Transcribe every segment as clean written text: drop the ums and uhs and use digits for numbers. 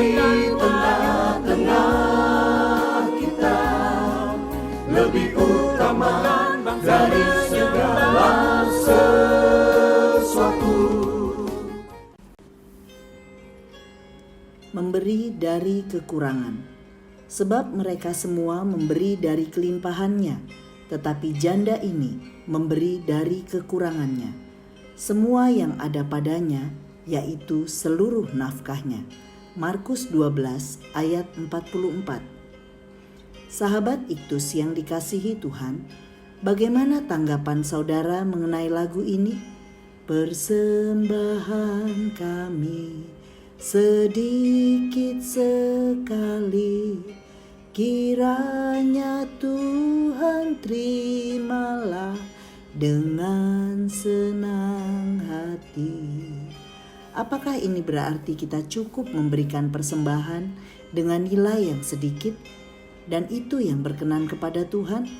di tengah-tengah kita, lebih utama dari segala sesuatu. Memberi dari kekurangan. Sebab mereka semua memberi dari kelimpahannya, tetapi janda ini memberi dari kekurangannya, semua yang ada padanya, yaitu seluruh nafkahnya. Markus 12 ayat 44. Sahabat Iktus yang dikasihi Tuhan, bagaimana tanggapan saudara mengenai lagu ini? Persembahan kami sedikit sekali, kiranya Tuhan terimalah dengan senang hati. Apakah ini berarti kita cukup memberikan persembahan dengan nilai yang sedikit dan itu yang berkenan kepada Tuhan?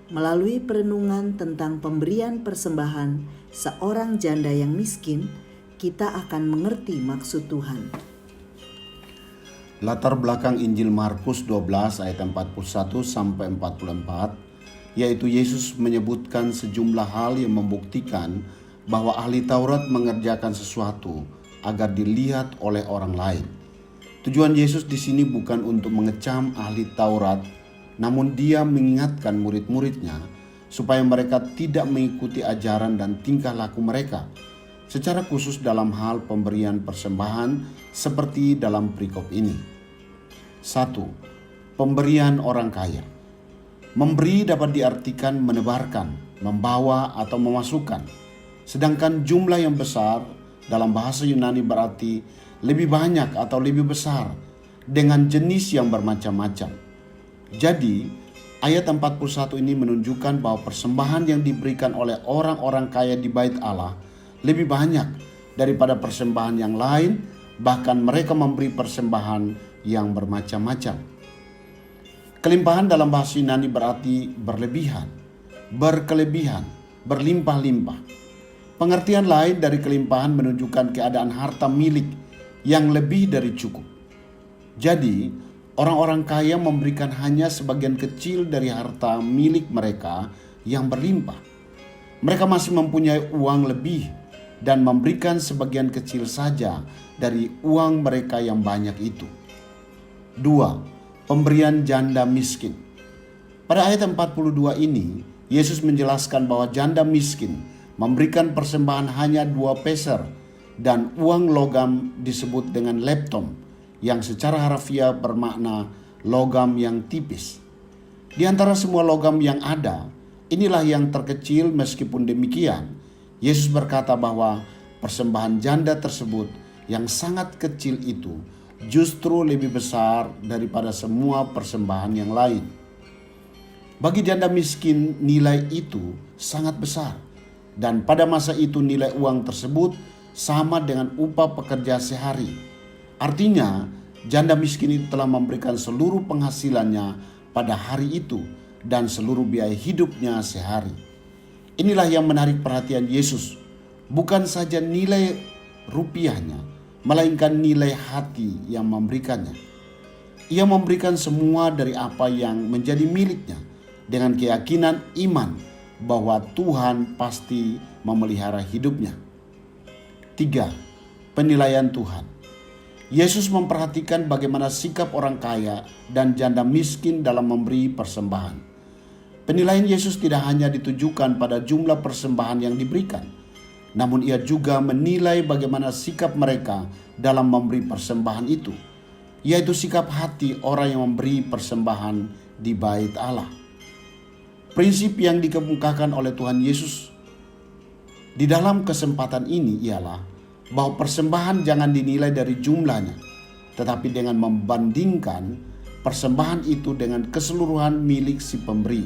Melalui perenungan tentang pemberian persembahan seorang janda yang miskin, kita akan mengerti maksud Tuhan. Latar belakang Injil Markus 12 ayat 41 sampai 44, yaitu Yesus menyebutkan sejumlah hal yang membuktikan bahwa ahli Taurat mengerjakan sesuatu agar dilihat oleh orang lain. Tujuan Yesus di sini bukan untuk mengecam ahli Taurat, namun Dia mengingatkan murid-muridnya supaya mereka tidak mengikuti ajaran dan tingkah laku mereka, secara khusus dalam hal pemberian persembahan seperti dalam perikop ini. 1. Pemberian orang kaya. Memberi dapat diartikan menebarkan, membawa atau memasukkan. Sedangkan jumlah yang besar dalam bahasa Yunani berarti lebih banyak atau lebih besar dengan jenis yang bermacam-macam. Jadi, ayat 41 ini menunjukkan bahwa persembahan yang diberikan oleh orang-orang kaya di Bait Allah lebih banyak daripada persembahan yang lain, bahkan mereka memberi persembahan yang bermacam-macam. Kelimpahan dalam bahasa Yunani berarti berlebihan, berkelebihan, berlimpah-limpah. Pengertian lain dari kelimpahan menunjukkan keadaan harta milik yang lebih dari cukup. Jadi, orang-orang kaya memberikan hanya sebagian kecil dari harta milik mereka yang berlimpah. Mereka masih mempunyai uang lebih dan memberikan sebagian kecil saja dari uang mereka yang banyak itu. 2. Pemberian janda miskin. Pada ayat 42 ini, Yesus menjelaskan bahwa janda miskin memberikan persembahan hanya 2 peser dan uang logam disebut dengan lepton, yang secara harfiah bermakna logam yang tipis. Di antara semua logam yang ada, inilah yang terkecil. Meskipun demikian, Yesus berkata bahwa persembahan janda tersebut yang sangat kecil itu justru lebih besar daripada semua persembahan yang lain. Bagi janda miskin, nilai itu sangat besar, dan pada masa itu nilai uang tersebut sama dengan upah pekerja sehari. Artinya, janda miskin itu telah memberikan seluruh penghasilannya pada hari itu dan seluruh biaya hidupnya sehari. Inilah yang menarik perhatian Yesus, bukan saja nilai rupiahnya, melainkan nilai hati yang memberikannya. Ia memberikan semua dari apa yang menjadi miliknya dengan keyakinan iman bahwa Tuhan pasti memelihara hidupnya. 3. Penilaian Tuhan. Yesus memperhatikan bagaimana sikap orang kaya dan janda miskin dalam memberi persembahan. Penilaian Yesus tidak hanya ditujukan pada jumlah persembahan yang diberikan, namun Ia juga menilai bagaimana sikap mereka dalam memberi persembahan itu, yaitu sikap hati orang yang memberi persembahan di Bait Allah. Prinsip yang dikemukakan oleh Tuhan Yesus di dalam kesempatan ini ialah bahwa persembahan jangan dinilai dari jumlahnya, tetapi dengan membandingkan persembahan itu dengan keseluruhan milik si pemberi.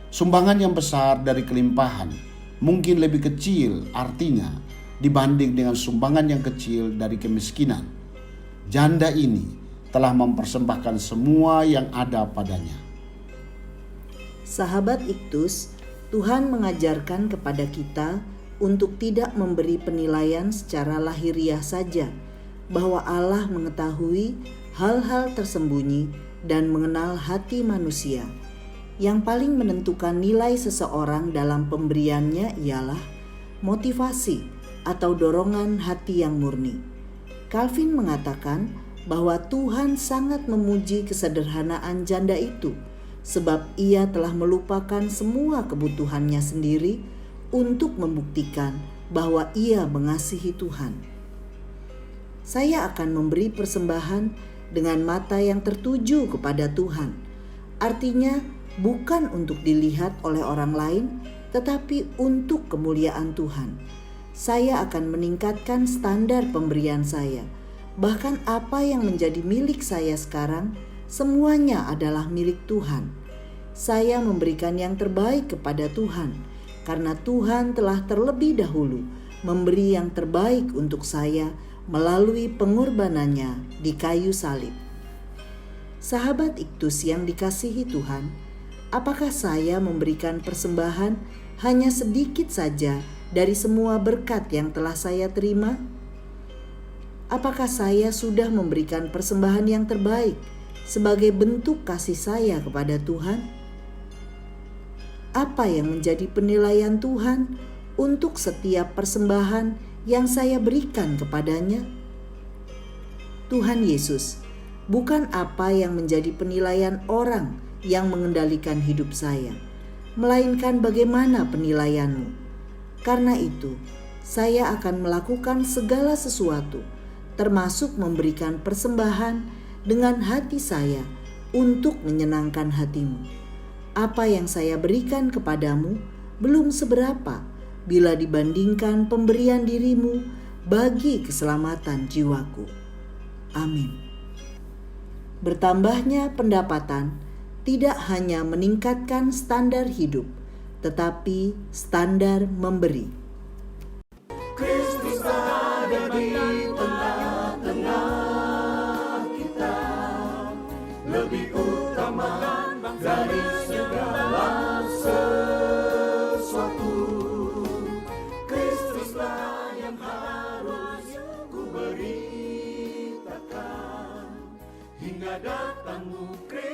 Sumbangan yang besar dari kelimpahan mungkin lebih kecil artinya dibanding dengan sumbangan yang kecil dari kemiskinan. Janda ini telah mempersembahkan semua yang ada padanya. Sahabat Iktus, Tuhan mengajarkan kepada kita untuk tidak memberi penilaian secara lahiriah saja, bahwa Allah mengetahui hal-hal tersembunyi dan mengenal hati manusia. Yang paling menentukan nilai seseorang dalam pemberiannya ialah motivasi atau dorongan hati yang murni. Calvin mengatakan bahwa Tuhan sangat memuji kesederhanaan janda itu, sebab ia telah melupakan semua kebutuhannya sendiri untuk membuktikan bahwa ia mengasihi Tuhan. Saya akan memberi persembahan dengan mata yang tertuju kepada Tuhan. Artinya bukan untuk dilihat oleh orang lain, tetapi untuk kemuliaan Tuhan. Saya akan meningkatkan standar pemberian saya. Bahkan apa yang menjadi milik saya sekarang, semuanya adalah milik Tuhan. Saya memberikan yang terbaik kepada Tuhan, karena Tuhan telah terlebih dahulu memberi yang terbaik untuk saya melalui pengorbanannya di kayu salib. Sahabat Iktus yang dikasihi Tuhan, apakah saya memberikan persembahan hanya sedikit saja dari semua berkat yang telah saya terima? Apakah saya sudah memberikan persembahan yang terbaik sebagai bentuk kasih saya kepada Tuhan? Apa yang menjadi penilaian Tuhan untuk setiap persembahan yang saya berikan kepadanya? Tuhan Yesus, bukan apa yang menjadi penilaian orang yang mengendalikan hidup saya, melainkan bagaimana penilaianmu. Karena itu, saya akan melakukan segala sesuatu, termasuk memberikan persembahan dengan hati saya untuk menyenangkan hatimu. Apa yang saya berikan kepadamu belum seberapa bila dibandingkan pemberian dirimu bagi keselamatan jiwaku. Amin. Bertambahnya pendapatan tidak hanya meningkatkan standar hidup, tetapi standar memberi. Kristus ada di tengah-tengah kita, lebih utama dari segala sesuatu. Kristuslah yang harus ku beritakan hingga datangmu Kristus.